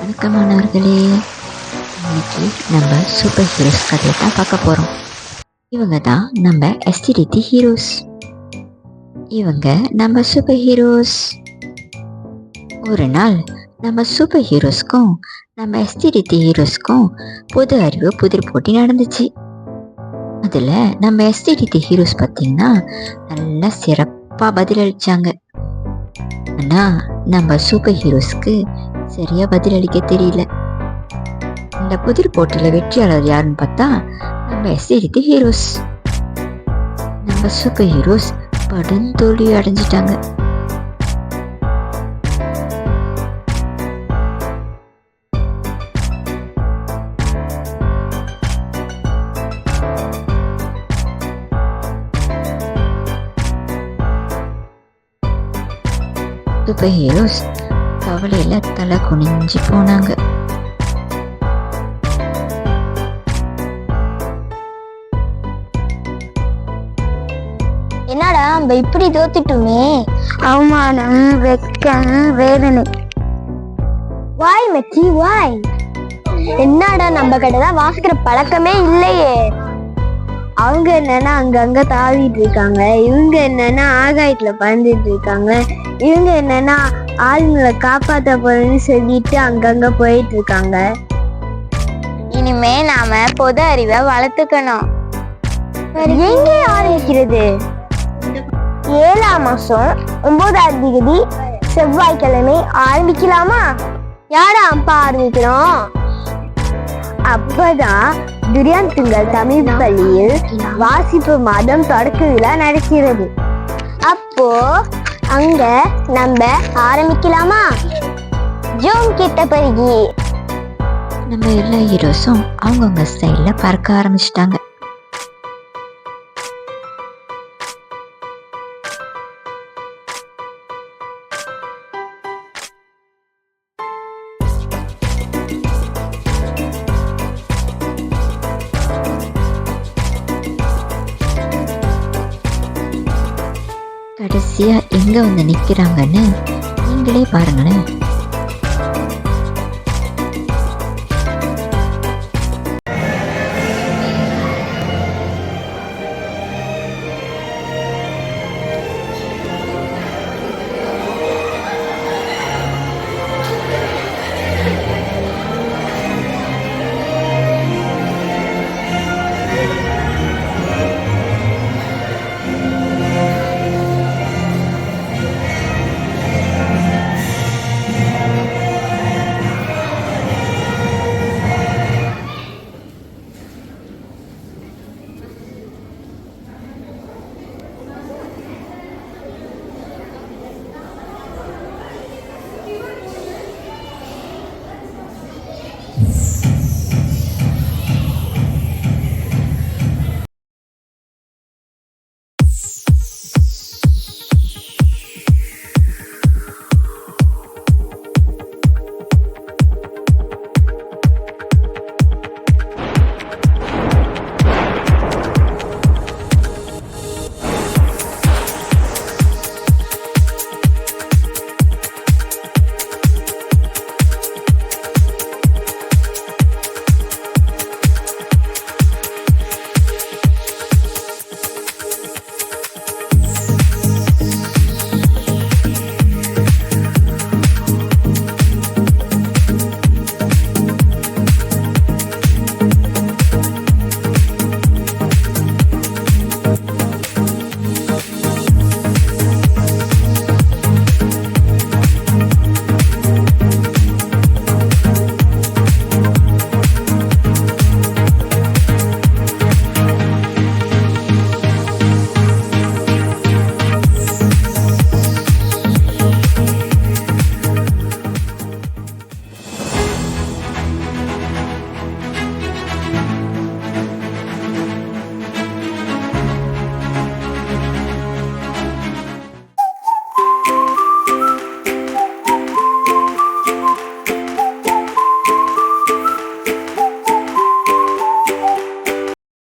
வணக்கம் மாணவர்களே. இன்னைக்கு நம்ம சூப்பர் ஹீரோஸ் கதையை தான் பார்க்க போகிறோம். இவங்க தான் நம்ம எஸ்டிடிடி ஹீரோஸ். இவங்க நம்ம சூப்பர் ஹீரோஸ். ஒரு நாள் நம்ம சூப்பர் ஹீரோஸ்க்கும் நம்ம எஸ்டிடிடி ஹீரோஸ்க்கும் பொது அறிவு புதிர் போட்டி நடந்துச்சு. அதில் நம்ம எஸ்டிடிடி ஹீரோஸ் பார்த்தீங்கன்னா நல்லா சிறப்பாக பதிலளித்தாங்க. ஆனால் நம்ம சூப்பர் ஹீரோஸ்க்கு சரியா பதிலளிக்க தெரியல. இந்த புதிர் போட்டியில வெற்றியாளர் யாருன்னு பார்த்தா நம்ம எஸ்டிடிடி ஹீரோஸ். நம்ம சூப்பர் ஹீரோஸ் படுந்தோல்வி அடைஞ்சிட்டாங்க. சூப்பர் ஹீரோஸ் கவலையில தலை குனிஞ்சு போனாங்க. என்னடா நம்ம இப்படி தோத்துட்டுமே. அவமானம், வெக்கம், வேதனை. வாய் மச்சி வாய். என்னடா நம்ம கிட்டதான் வாசிக்கிற பழக்கமே இல்லையே. அவங்க என்னன்னா அங்கங்க தாவிட்டு இருக்காங்க, இவங்க என்னன்னா ஆகாயத்துல பறந்துட்டு இருக்காங்க, இவங்க என்னன்னா ஆளுங்களை காப்பாத்த போறேன்னு சொல்லிட்டு அங்கங்க போயிட்டு இருக்காங்க. இனிமே நாம பொது அறிவை வளர்த்துக்கணும். எங்க ஆரம்பிக்கிறது? 7ஆம் மாசம் 9ஆம் தேதி செவ்வாய்க்கிழமை ஆரம்பிக்கலாமா? யாரா அப்பா ஆரம்பிக்கிறோம்? அப்பதான் துரியாந்துங்கள் தமிழ் பள்ளியில் வாசிப்பு மாதம் தொடக்க விழா நடக்கிறது. அப்போ அங்க நம்ம ஆரம்பிக்கலாமா? ஜோம் கிட்ட பருகி நம்ம எல்லா ஹீரோஸும் அவங்கவுங்க ஸ்டைல்ல பறக்க ஆரம்பிச்சிட்டாங்க. கடைசியா எங்க வந்து நிக்கிறாங்கன்னு நீங்களே பாருங்களேன்.